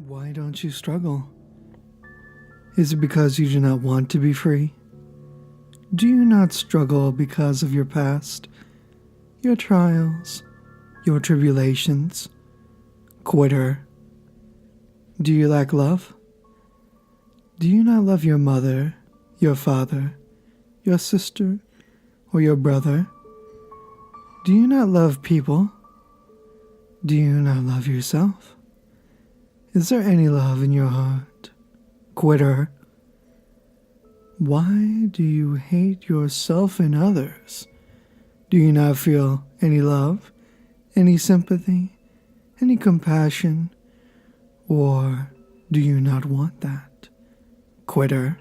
Why don't you struggle? Is it because you do not want to be free? Do you not struggle because of your past, your trials, your tribulations? Quitter. Do you lack love? Do you not love your mother, your father, your sister, or your brother? Do you not love people? Do you not love yourself? Is there any love in your heart? Quitter. Why do you hate yourself and others? Do you not feel any love, any sympathy, any compassion? Or do you not want that? Quitter.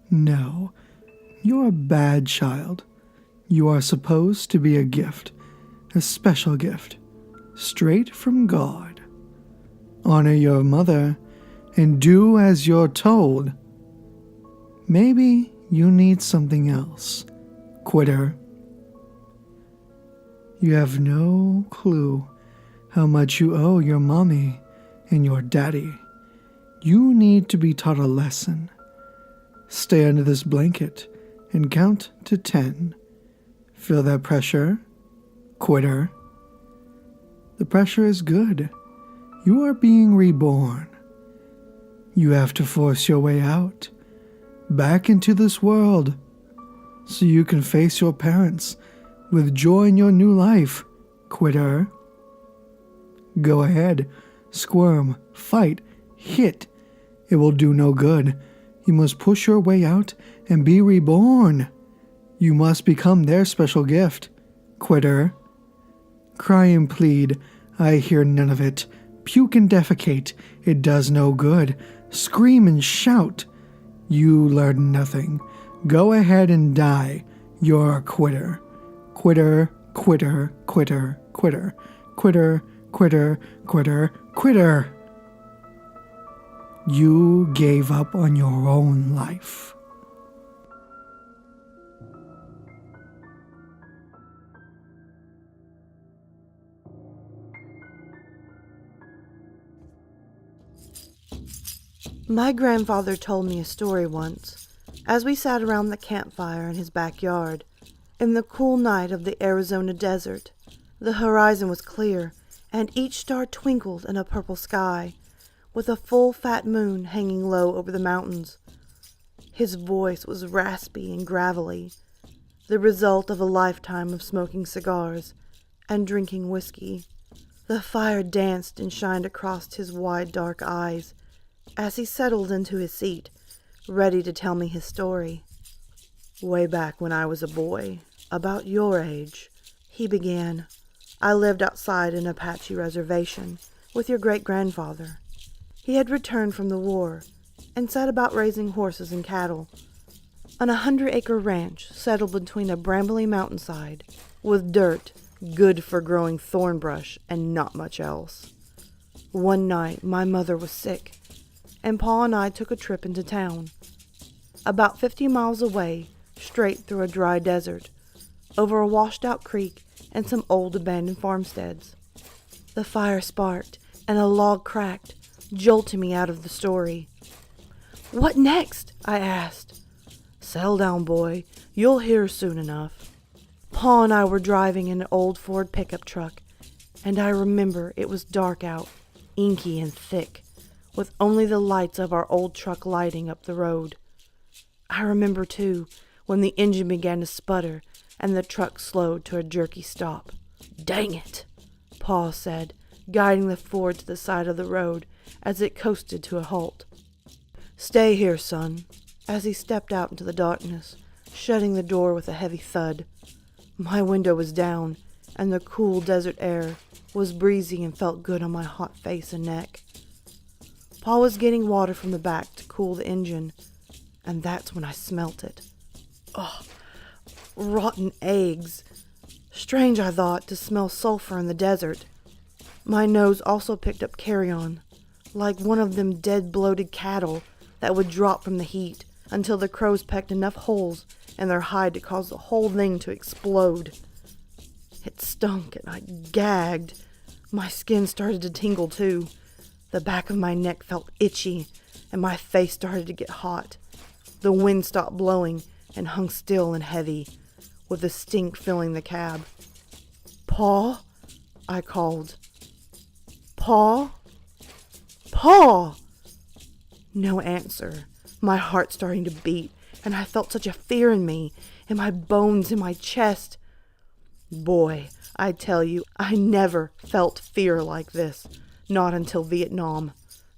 No, you're a bad child. You are supposed to be a gift, a special gift, straight from God. Honor your mother and do as you're told. Maybe you need something else. Quitter. You have no clue how much you owe your mommy and your daddy. You need to be taught a lesson. Stay under this blanket and count to 10. Feel that pressure? Quitter. The pressure is good. You are being reborn. You have to force your way out, back into this world, so you can face your parents with joy in your new life. Quitter. Go ahead, squirm, fight, hit. It will do no good. You must push your way out and be reborn. You must become their special gift. Quitter. Cry and plead. I hear none of it. Puke and defecate. It does no good. Scream and shout. You learn nothing. Go ahead and die. You're a quitter. Quitter, quitter, quitter, quitter, quitter, quitter, quitter, quitter. You gave up on your own life. My grandfather told me a story once, as we sat around the campfire in his backyard. In the cool night of the Arizona desert, the horizon was clear, and each star twinkled in a purple sky, with a full fat moon hanging low over the mountains. His voice was raspy and gravelly, the result of a lifetime of smoking cigars and drinking whiskey. The fire danced and shined across his wide dark eyes as he settled into his seat, ready to tell me his story. Way back when I was a boy, about your age, he began, I lived outside an Apache reservation with your great-grandfather. He had returned from the war and set about raising horses and cattle on a 100-acre ranch settled between a brambly mountainside with dirt good for growing thorn brush and not much else. One night, my mother was sick, and Pa and I took a trip into town. About 50 miles away, straight through a dry desert, over a washed-out creek and some old abandoned farmsteads. The fire sparked, and a log cracked, jolting me out of the story. "What next?" I asked. "Settle down, boy. You'll hear soon enough." Pa and I were driving in an old Ford pickup truck, and I remember it was dark out, inky and thick, with only the lights of our old truck lighting up the road. I remember, too, when the engine began to sputter and the truck slowed to a jerky stop. "Dang it," Pa said, guiding the Ford to the side of the road as it coasted to a halt. "Stay here, son," as he stepped out into the darkness, shutting the door with a heavy thud. My window was down, and the cool desert air was breezy and felt good on my hot face and neck. Pa was getting water from the back to cool the engine, and that's when I smelt it. Oh, rotten eggs. Strange, I thought, to smell sulfur in the desert. My nose also picked up carrion, like one of them dead bloated cattle that would drop from the heat until the crows pecked enough holes in their hide to cause the whole thing to explode. It stunk and I gagged. My skin started to tingle too. The back of my neck felt itchy, and my face started to get hot. The wind stopped blowing and hung still and heavy, with the stink filling the cab. "Pa?" I called. "Pa? Pa!" No answer. My heart starting to beat, and I felt such a fear in me, in my bones, in my chest. Boy, I tell you, I never felt fear like this. Not until Vietnam.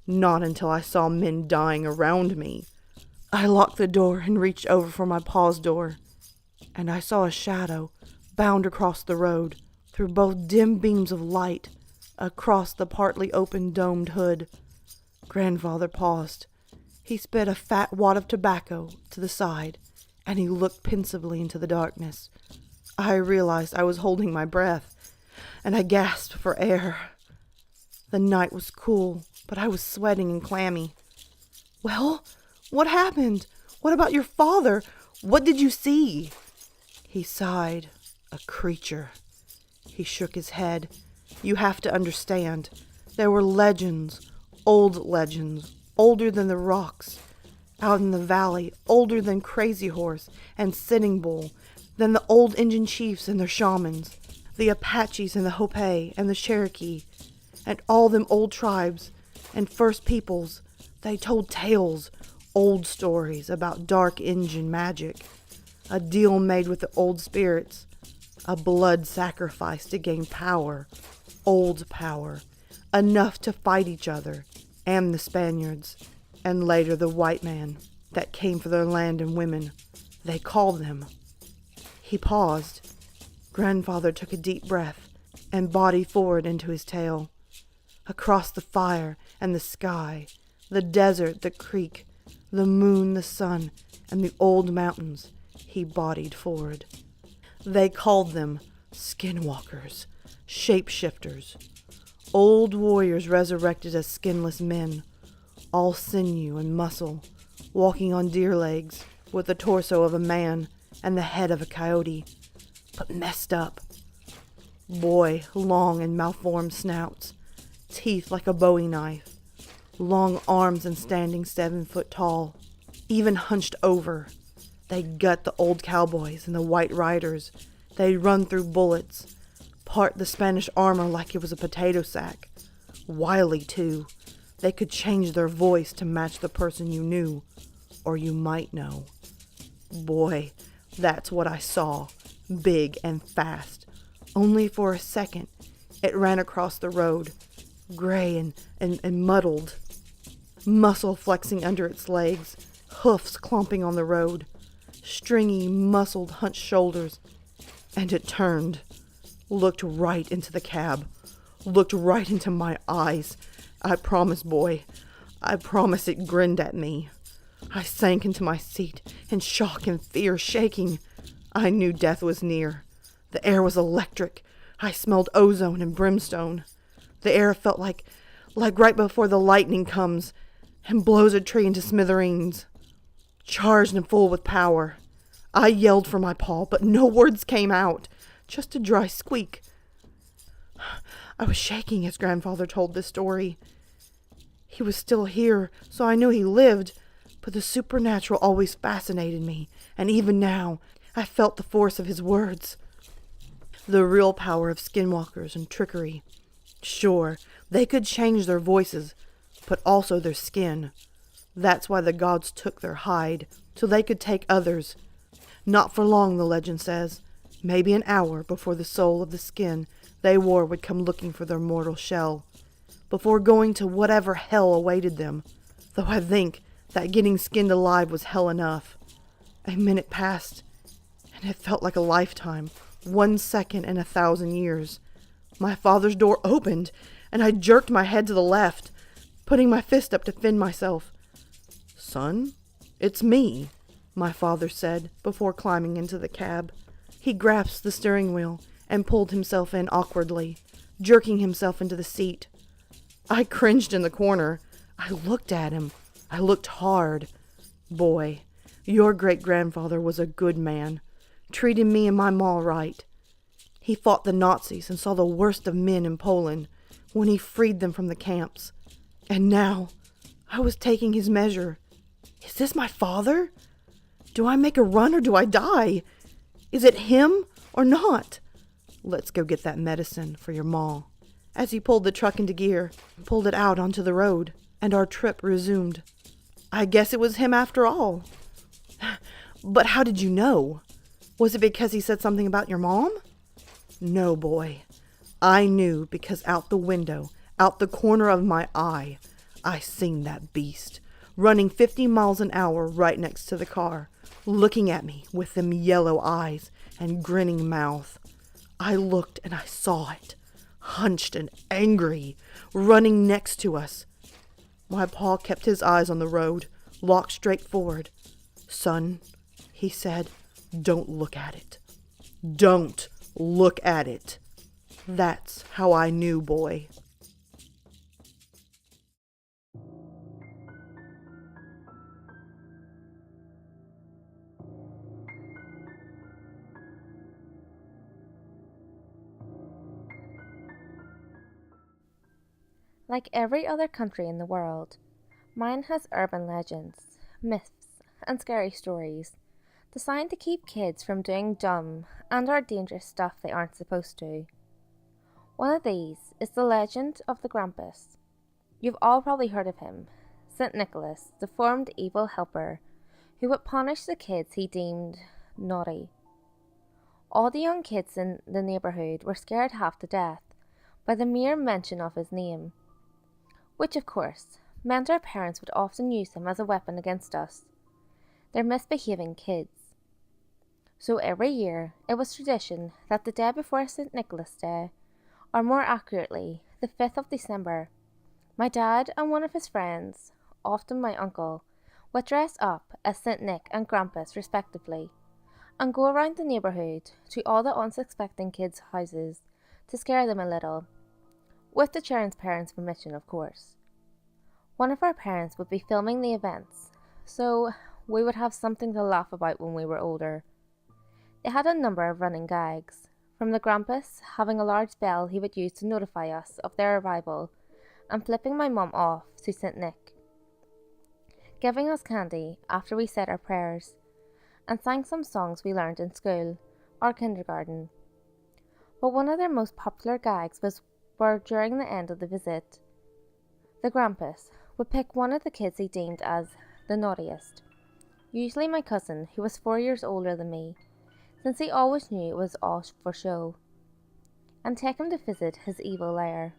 Not until I saw men dying around me. I locked the door and reached over for my pa's door, and I saw a shadow bound across the road, through both dim beams of light, across the partly open domed hood. Grandfather paused. He spit a fat wad of tobacco to the side, and he looked pensively into the darkness. I realized I was holding my breath, and I gasped for air. The night was cool, but I was sweating and clammy. "Well, what happened? What about your father? What did you see?" He sighed. "A creature." He shook his head. "You have to understand. There were legends, old legends, older than the rocks, out in the valley, older than Crazy Horse and Sitting Bull, than the old Indian chiefs and their shamans, the Apaches and the Hopi and the Cherokee, and all them old tribes and first peoples. They told tales, old stories about dark Injun magic, a deal made with the old spirits, a blood sacrifice to gain power, old power, enough to fight each other and the Spaniards, and later the white man that came for their land and women. They called them." He paused. Grandfather took a deep breath and bodied forward into his tale. Across the fire and the sky, the desert, the creek, the moon, the sun, and the old mountains, he bodied forward. They called them skinwalkers, shapeshifters, old warriors resurrected as skinless men, all sinew and muscle, walking on deer legs, with the torso of a man and the head of a coyote, but messed up. Boy, long and malformed snouts, teeth like a bowie knife, long arms and standing 7 foot tall, even hunched over. They gut the old cowboys and the white riders. They run through bullets, part the Spanish armor like it was a potato sack. Wily, too. They could change their voice to match the person you knew, or you might know. Boy, that's what I saw, big and fast. Only for a second, it ran across the road, gray and muddled, muscle flexing under its legs, hoofs clomping on the road, stringy, muscled, hunched shoulders. And it turned, looked right into the cab, looked right into my eyes. I promise, boy, I promise. It grinned at me. I sank into my seat in shock and fear, shaking. I knew death was near. The air was electric. I smelled ozone and brimstone. The air felt like right before the lightning comes and blows a tree into smithereens. Charged and full with power. I yelled for my paw, but no words came out, just a dry squeak. I was shaking as Grandfather told this story. He was still here, so I knew he lived, but the supernatural always fascinated me, and even now I felt the force of his words. The real power of skinwalkers and trickery. Sure, they could change their voices, but also their skin. That's why the gods took their hide, so they could take others. Not for long, the legend says. Maybe an hour before the soul of the skin they wore would come looking for their mortal shell, before going to whatever hell awaited them, though I think that getting skinned alive was hell enough. A minute passed, and it felt like a lifetime, 1 second in 1,000 years. My father's door opened, and I jerked my head to the left, putting my fist up to defend myself. "Son, it's me," my father said before climbing into the cab. He grasped the steering wheel and pulled himself in awkwardly, jerking himself into the seat. I cringed in the corner. I looked at him. I looked hard. "Boy, your great-grandfather was a good man, treated me and my ma right. He fought the Nazis and saw the worst of men in Poland when he freed them from the camps. And now, I was taking his measure. Is this my father? Do I make a run or do I die? Is it him or not? Let's go get that medicine for your ma. As he pulled the truck into gear, pulled it out onto the road, and our trip resumed. I guess it was him after all. But how did you know? Was it because he said something about your mom? No, boy. I knew because out the window, out the corner of my eye, I seen that beast, running 50 miles an hour right next to the car, looking at me with them yellow eyes and grinning mouth. I looked and I saw it, hunched and angry, running next to us. My pa kept his eyes on the road, locked straight forward. Son, he said, don't look at it. Don't look at it. That's how I knew, boy. Like every other country in the world, mine has urban legends, myths, and scary stories designed to keep kids from doing dumb and or dangerous stuff they aren't supposed to. One of these is the legend of the Krampus. You've all probably heard of him, St. Nicholas, the deformed evil helper who would punish the kids he deemed naughty. All the young kids in the neighbourhood were scared half to death by the mere mention of his name, which of course meant our parents would often use him as a weapon against us, their misbehaving kids. So every year it was tradition that the day before St. Nicholas Day, or more accurately, the 5th of December, my dad and one of his friends, often my uncle, would dress up as St. Nick and Krampus respectively, and go around the neighbourhood to all the unsuspecting kids' houses to scare them a little, with the children's parents' permission, of course. One of our parents would be filming the events, so we would have something to laugh about when we were older. They had a number of running gags, from the Krampus having a large bell he would use to notify us of their arrival, and flipping my mum off to St. Nick, giving us candy after we said our prayers, and sang some songs we learned in school or kindergarten. But one of their most popular gags were during the end of the visit. The Krampus would pick one of the kids he deemed as the naughtiest, usually my cousin, who was 4 years older than me, since he always knew it was all for show, and take him to visit his evil lair.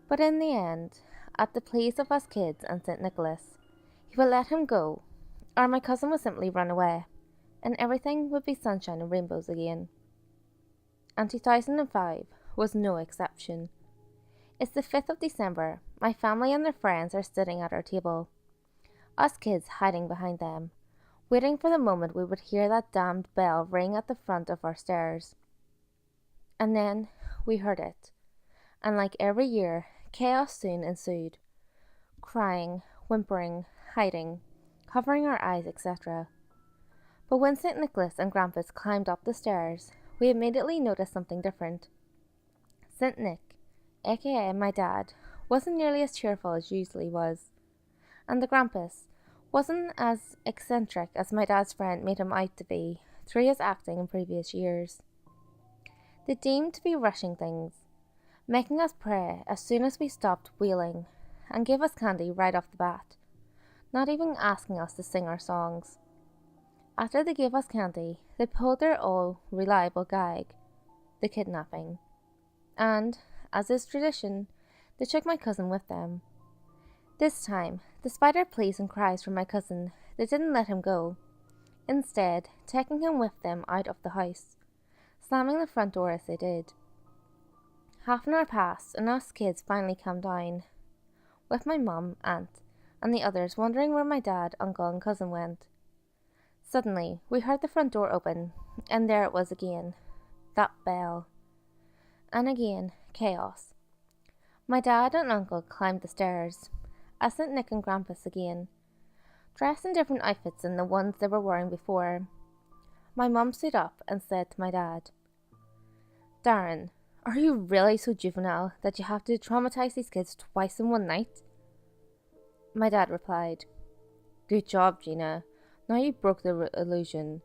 But in the end, at the pleas of us kids and St. Nicholas, he would let him go, or my cousin would simply run away, and everything would be sunshine and rainbows again. And 2005 was no exception. It's the 5th of December, my family and their friends are sitting at our table, us kids hiding behind them, waiting for the moment we would hear that damned bell ring at the front of our stairs. And then we heard it, and like every year, chaos soon ensued. Crying, whimpering, hiding, covering our eyes, etc. But when St. Nicholas and Krampus climbed up the stairs, we immediately noticed something different. St. Nick, aka my dad, wasn't nearly as cheerful as usually was, and the Krampus wasn't as eccentric as my dad's friend made him out to be through his acting in previous years. They seemed to be rushing things, making us pray as soon as we stopped wheeling, and gave us candy right off the bat, not even asking us to sing our songs. After they gave us candy, they pulled their all reliable gag, the kidnapping, and, as is tradition, they took my cousin with them. This time, despite our pleas and cries from my cousin, they didn't let him go, instead taking him with them out of the house, slamming the front door as they did. Half an hour passed, and us kids finally calmed down, with my mum, aunt, and the others wondering where my dad, uncle, and cousin went. Suddenly, we heard the front door open, and there it was again, that bell. And again, chaos. My dad and uncle climbed the stairs, as St. Nick and Krampus again, dressed in different outfits than the ones they were wearing before. My mum stood up and said to my dad, "Darren, are you really so juvenile that you have to traumatize these kids twice in one night? My dad replied, "Good job, Gina. Now you broke the illusion."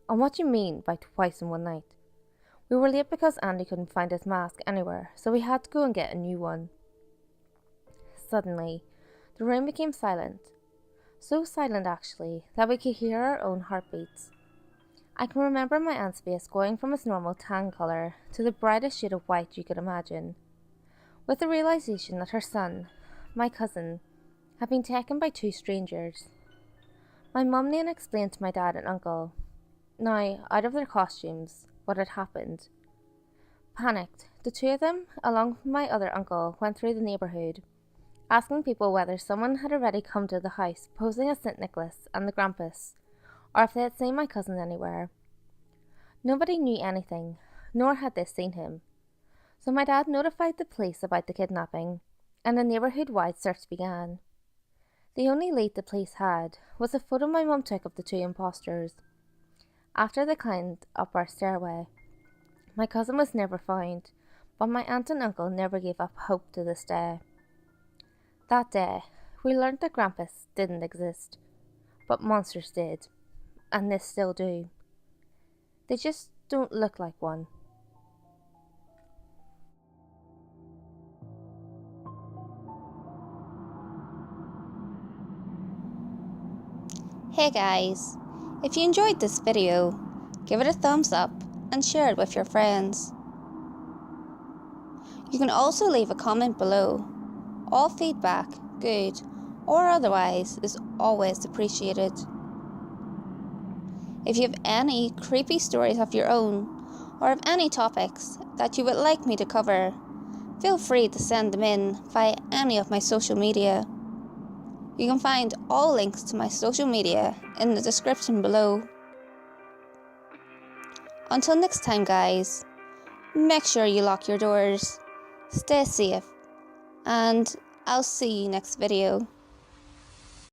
"And what do you mean by twice in one night?" "We were late because Andy couldn't find his mask anywhere, so we had to go and get a new one." Suddenly, the room became silent. So silent, actually, that we could hear our own heartbeats. I can remember my aunt's face going from its normal tan colour to the brightest shade of white you could imagine, with the realisation that her son, my cousin, had been taken by two strangers. My mum then explained to my dad and uncle, now out of their costumes, what had happened. Panicked, the two of them, along with my other uncle, went through the neighbourhood, asking people whether someone had already come to the house posing as St. Nicholas and the Grampus, or if they had seen my cousin anywhere. Nobody knew anything, nor had they seen him. So my dad notified the police about the kidnapping, and a neighbourhood-wide search began. The only lead the police had was a photo my mum took of the two impostors. After they climbed up our stairway, my cousin was never found, but my aunt and uncle never gave up hope to this day. That day, we learned that Grampus didn't exist, but monsters did, and they still do. They just don't look like one. Hey guys, if you enjoyed this video, give it a thumbs up and share it with your friends. You can also leave a comment below. All feedback, good or otherwise, is always appreciated. If you have any creepy stories of your own, or have any topics that you would like me to cover, feel free to send them in via any of my social media. You can find all links to my social media in the description below. Until next time guys, make sure you lock your doors, stay safe, and I'll see you next video.